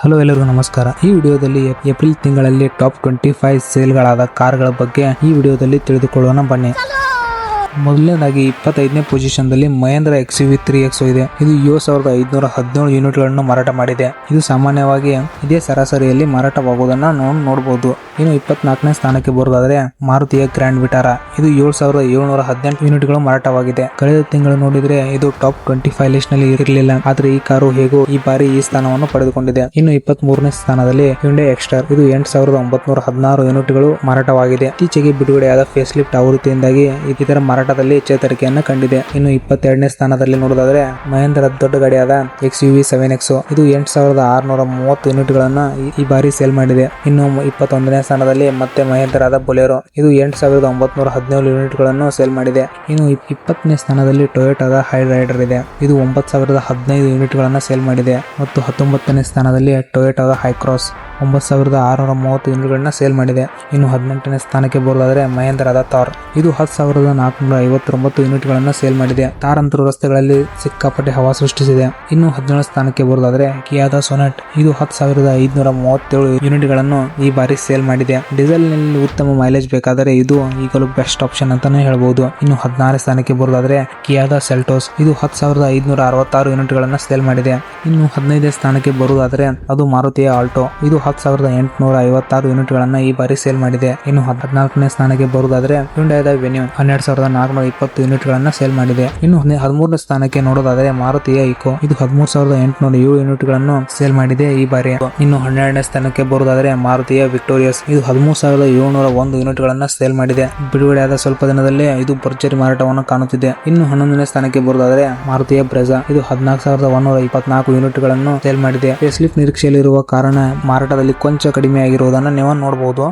Hello ಎಲ್ಲರಿಗೂ ನಮಸ್ಕಾರ. ಈ ವಿಡಿಯೋದಲ್ಲಿ ಏಪ್ರಿಲ್ ತಿಂಗಳಲ್ಲಿ ಟಾಪ್ 25 ಸೇಲ್ಗಳಾದ ಕಾರ್ಗಳ ಬಗ್ಗೆ ಈ ವಿಡಿಯೋದಲ್ಲಿ ತಿಳಿದುಕೊಳ್ಳೋಣ ಬನ್ನಿ. ಮೊದಲನೇದಾಗಿ 25ನೇ ಪೊಸಿಷನ್ದಲ್ಲಿ ಮಹೇಂದ್ರ XUV 3X ಇದೆ. ಇದು 7517 ಯೂನಿಟ್ಗಳನ್ನು ಮಾರಾಟ ಮಾಡಿದೆ. ಇದು ಸಾಮಾನ್ಯವಾಗಿ ಇದೇ ಸರಾಸರಿಯಲ್ಲಿ ಮಾರಾಟವಾಗುವುದನ್ನು ನಾವು ನೋಡಬಹುದು. ಇನ್ನು 24ನೇ ಸ್ಥಾನಕ್ಕೆ ಬರುವುದಾದರೆ ಮಾರುತಿಯ ಗ್ರ್ಯಾಂಡ್ ವಿಟಾರಾ. ಇದು 7718 ಯೂನಿಟ್ಗಳು ಮಾರಾಟವಾಗಿದೆ. ಕಳೆದ ತಿಂಗಳು ನೋಡಿದ್ರೆ ಇದು ಟಾಪ್ 25 ಲಿಸ್ಟ್ ನಲ್ಲಿ ಇರಲಿಲ್ಲ, ಆದ್ರೆ ಈ ಕಾರು ಹೇಗೋ ಈ ಬಾರಿ ಈ ಸ್ಥಾನವನ್ನು ಪಡೆದುಕೊಂಡಿದೆ. ಇನ್ನು 23ನೇ ಸ್ಥಾನದಲ್ಲಿ ಹ್ಯುಂಡೈ ಎಕ್ಸ್ಟರ್. ಇದು 8916 ಯೂನಿಟ್ಗಳು ಮಾರಾಟವಾಗಿದೆ. ಇತ್ತೀಚೆಗೆ ಬಿಡುಗಡೆಯಾದ ಫೇಸ್ ಲಿಫ್ಟ್ ಆವೃತ್ತಿಯಿಂದಾಗಿ ಇದರ ಮಾರಾಟದಲ್ಲಿ ಚೇತರಿಕೆಯನ್ನು ಕಂಡಿದೆ. ಇನ್ನು 22ನೇ ಸ್ಥಾನದಲ್ಲಿ ನೋಡೋದಾದ್ರೆ ಮಹೇಂದ್ರ ದೊಡ್ಡ ಗಾಡಿಯಾದ XUV 7X. ಇದು 8630 ಯೂನಿಟ್ಗಳನ್ನ ಈ ಬಾರಿ ಸೇಲ್ ಮಾಡಿದೆ. ಇನ್ನು 21ನೇ ಸ್ಥಾನದಲ್ಲಿ ಮತ್ತೆ ಮಹೇಂದ್ರದ ಬೊಲೆರೋ. ಇದು 8917 ಯೂನಿಟ್ಗಳನ್ನು ಸೇಲ್ ಮಾಡಿದೆ. ಇನ್ನು 20ನೇ ಸ್ಥಾನದಲ್ಲಿ ಟೊಯೋಟಾದ ಹೈ ರೈಡರ್ ಇದೆ. ಇದು 9015 ಯೂನಿಟ್ಗಳನ್ನ ಸೇಲ್ ಮಾಡಿದೆ. ಮತ್ತು 19ನೇ ಸ್ಥಾನದಲ್ಲಿ ಟೊಯೋಟಾದ ಹೈಕ್ರಾಸ್ 9630 ಯೂನಿಟ್ಗಳನ್ನ ಸೇಲ್ ಮಾಡಿದೆ. ಇನ್ನು 18ನೇ ಸ್ಥಾನಕ್ಕೆ ಬರುವುದಾದರೆ ಮಹೇಂದ್ರದ ಥಾರ್. ಇದು 10459 ಯೂನಿಟ್ಗಳನ್ನ ಸೇಲ್ ಮಾಡಿದೆ. ಥಾರ್ ಅಂತರೂ ರಸ್ತೆಗಳಲ್ಲಿ ಸಿಕ್ಕಾಪಟ್ಟೆ ಹವಾ ಸೃಷ್ಟಿಸಿದೆ. ಇನ್ನು 17ನೇ ಸ್ಥಾನಕ್ಕೆ ಬರುವುದಾದರೆ ಕಿಯಾದ ಸೊನೆಟ್. ಇದು 10537 ಯೂನಿಟ್ಗಳನ್ನು ಈ ಬಾರಿ ಸೇಲ್ ಮಾಡಿದೆ. ಡೀಸೆಲ್ ನಲ್ಲಿ ಉತ್ತಮ ಮೈಲೇಜ್ ಬೇಕಾದರೆ ಇದು ಈಗಲೂ ಬೆಸ್ಟ್ ಆಪ್ಷನ್ ಅಂತಾನೆ ಹೇಳ್ಬಹುದು. ಇನ್ನು 16ನೇ ಸ್ಥಾನಕ್ಕೆ ಬರುವುದಾದರೆ ಕಿಯಾದ ಸೆಲ್ಟೋಸ್. ಇದು 10566 ಯೂನಿಟ್ಗಳನ್ನ ಸೇಲ್ ಮಾಡಿದೆ. ಇನ್ನು 15ನೇ ಸ್ಥಾನಕ್ಕೆ ಬರುವುದಾದರೆ ಅದು ಮಾರುತಿಯ ಆಲ್ಟೋ. ಇದು 10856 ಯೂನಿಟ್ಗಳನ್ನ ಈ ಬಾರಿ ಸೇಲ್ ಮಾಡಿದೆ. ಇನ್ನು 14ನೇ ಸ್ಥಾನಕ್ಕೆ ಬರುವುದಾದರೆ ಹ್ಯುಂಡೈದ ವೆನ್ಯೂ 12420 ಯೂನಿಟ್ಗಳನ್ನ ಸೇಲ್ ಮಾಡಿದೆ. ಇನ್ನು 13ನೇ ಸ್ಥಾನಕ್ಕೆ ನೋಡೋದಾದರೆ ಮಾರುತಿಯ ಇಕೋ. ಇದು 13807 ಯೂನಿಟ್ಗಳನ್ನು ಸೇಲ್ ಮಾಡಿದೆ ಈ ಬಾರಿ. ಇನ್ನು 12ನೇ ಸ್ಥಾನಕ್ಕೆ ಬರುವುದಾದರೆ ಮಾರುತಿಯ ವಿಕ್ಟೋರಿಯಸ್. ಇದು 13701 ಯೂನಿಟ್ಗಳನ್ನ ಸೇಲ್ ಮಾಡಿದೆ. ಬಿಡುಗಡೆಯಾದ ಸ್ವಲ್ಪ ದಿನದಲ್ಲೇ ಇದು ಭರ್ಜರಿ ಮಾರಾಟವನ್ನು ಕಾಣುತ್ತಿದೆ. ಇನ್ನು 11ನೇ ಸ್ಥಾನಕ್ಕೆ ಬರುವುದಾದರೆ ಮಾರುತಿಯ ಬ್ರೆಜಾ. ಇದು 14124 ಯೂನಿಟ್ಗಳನ್ನು ಸೇಲ್ ಮಾಡಿದೆ. ಫೇಸ್ಲಿಫ್ಟ್ ನಿರೀಕ್ಷೆಯಲ್ಲಿರುವ ಕಾರಣ ಮಾರಾಟದಲ್ಲಿ ಕೊಂಚ ಕಡಿಮೆಯಾಗಿರುವುದನ್ನು ನೀವು ನೋಡಬಹುದು.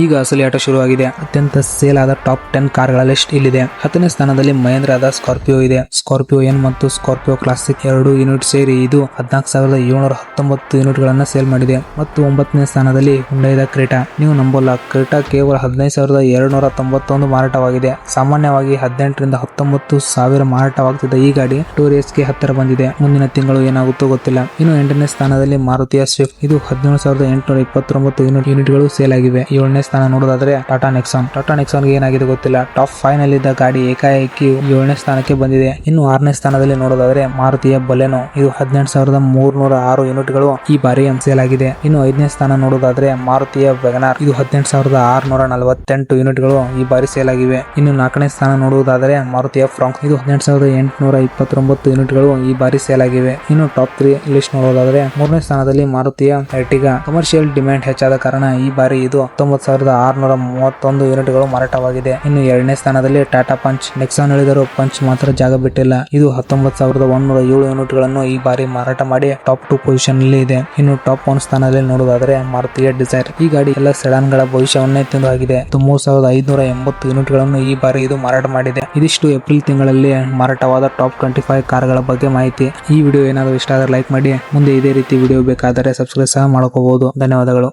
ಈಗ ಅಸಲಿ ಆಟ ಶುರುವಾಗಿದೆ. ಅತ್ಯಂತ ಸೇಲ್ ಆದ ಟಾಪ್ 10 ಕಾರ್ಗಳ ಲಿಸ್ಟ್ ಇಲ್ಲಿದೆ. 10ನೇ ಸ್ಥಾನದಲ್ಲಿ ಮಹೇಂದ್ರದ ಸ್ಕಾರ್ಪಿಯೋ ಇದೆ. ಸ್ಕಾರ್ಪಿಯೋ ಎನ್ ಮತ್ತು ಸ್ಕಾರ್ಪಿಯೋ ಕ್ಲಾಸಿಕ್ 2 ಯೂನಿಟ್ ಸೇರಿ ಇದು 14719 ಯೂನಿಟ್ಗಳನ್ನ ಸೇಲ್ ಮಾಡಿದೆ. ಮತ್ತು 9ನೇ ಸ್ಥಾನದಲ್ಲಿ ಹುಂಡೈದ ಕ್ರೇಟಾ. ನೀವು ನಂಬಲ್ಲ, ಕ್ರೇಟಾ ಕೇವಲ 15291 ಮಾರಾಟವಾಗಿದೆ. ಸಾಮಾನ್ಯವಾಗಿ 18 ರಿಂದ 19 ಸಾವಿರ ಮಾರಾಟವಾಗುತ್ತಿದ್ದ ಈ ಗಾಡಿ ಟೂರಿಯಸ್ಗೆ ಹತ್ತಿರ ಬಂದಿದೆ. ಮುಂದಿನ ತಿಂಗಳು ಏನಾಗುತ್ತೋ ಗೊತ್ತಿಲ್ಲ. ಇನ್ನು 8ನೇ ಸ್ಥಾನದಲ್ಲಿ ಮಾರುತಿಯ ಸ್ವಿಫ್ಟ್. ಇದು 17829 ಯೂನಿಟ್ಗಳು ಸೇಲ್ ಆಗಿವೆ. 7ನೇ ಸ್ಥಾನ ನೋಡೋದಾದ್ರೆ ಟಾಟಾ ನೆಕ್ಸಾನ್. ಟಾಟಾ ನೆಕ್ಸಾನ್ಗೆ ಏನಾಗಿದೆ ಗೊತ್ತಿಲ್ಲ, ಟಾಪ್ 5 ನಲ್ಲಿದ್ದ ಗಾಡಿ ಏಕಾಏಕಿ 7ನೇ ಸ್ಥಾನಕ್ಕೆ ಬಂದಿದೆ. ಇನ್ನು 6ನೇ ಸ್ಥಾನದಲ್ಲಿ ನೋಡೋದಾದ್ರೆ ಮಾರುತಿಯ ಬೊಲೆನೋ. ಇದು 18306 ಯೂನಿಟ್ಗಳು ಈ ಬಾರಿ ಸೇಲ್ ಆಗಿದೆ. ಇನ್ನು 5ನೇ ಸ್ಥಾನ ನೋಡೋದಾದ್ರೆ ಮಾರುತಿಯ ವ್ಯಾಗನಾರ್. ಇದು 18648 ಯೂನಿಟ್ಗಳು ಈ ಬಾರಿ ಸೇಲ್ ಆಗಿವೆ. ಇನ್ನು 4ನೇ ಸ್ಥಾನ ನೋಡುವುದಾದರೆ ಮಾರುತಿಯ ಫ್ರಾಂಕ್. ಇದು 18829 ಯೂನಿಟ್ಗಳು ಈ ಬಾರಿ ಸೇಲ್ ಆಗಿವೆ. ಇನ್ನು ಟಾಪ್ 3 ಲಿಸ್ಟ್ ನೋಡೋದಾದ್ರೆ 3ನೇ ಸ್ಥಾನದಲ್ಲಿ ಮಾರುತಿಯ ಎರ್ಟಿಗಾ. ಕಮರ್ಷಿಯಲ್ ಡಿಮ್ಯಾಂಡ್ ಹೆಚ್ಚಾದ ಕಾರಣ ಈ ಬಾರಿ ಇದು 19631 ಯೂನಿಟ್ಗಳು ಮಾರಾಟವಾಗಿದೆ. ಇನ್ನು 2ನೇ ಸ್ಥಾನದಲ್ಲಿ ಟಾಟಾ ಪಂಚ್. ನೆಕ್ಸಾನ್ ಹೇಳಿದರೂ ಪಂಚ್ ಮಾತ್ರ ಜಾಗ ಬಿಟ್ಟಿಲ್ಲ. ಇದು 19107 ಯೂನಿಟ್ಗಳನ್ನು ಈ ಬಾರಿ ಮಾರಾಟ ಮಾಡಿ ಟಾಪ್ 2 ಪೊಸಿಷನ್ ನಲ್ಲಿ ಇದೆ. ಇನ್ನು ಟಾಪ್ 1 ಸ್ಥಾನದಲ್ಲಿ ನೋಡುವುದಾದರೆ ಮಾರುತಿಯ ಡಿಸೈರ್. ಈ ಗಾಡಿ ಎಲ್ಲ ಸೆಡಾನ್ ಗಳ ಭವಿಷ್ಯವನ್ನೇ ತಿಂದು ಆಗಿದೆ. 9580 ಯೂನಿಟ್ಗಳನ್ನು ಈ ಬಾರಿ ಇದು ಮಾರಾಟ ಮಾಡಿದೆ. ಇದಿಷ್ಟು ಏಪ್ರಿಲ್ ತಿಂಗಳಲ್ಲಿ ಮಾರಾಟವಾದ ಟಾಪ್ 25 ಕಾರ್ಗಳ ಬಗ್ಗೆ ಮಾಹಿತಿ. ಈ ವಿಡಿಯೋ ಏನಾದರೂ ಇಷ್ಟ ಆದರೆ ಲೈಕ್ ಮಾಡಿ. ಮುಂದೆ ಇದೇ ರೀತಿ ವಿಡಿಯೋ ಬೇಕಾದರೆ ಸಬ್ಸ್ಕ್ರೈಬ್ ಸಹ ಮಾಡ್ಕೋಬಹುದು. ಧನ್ಯವಾದಗಳು.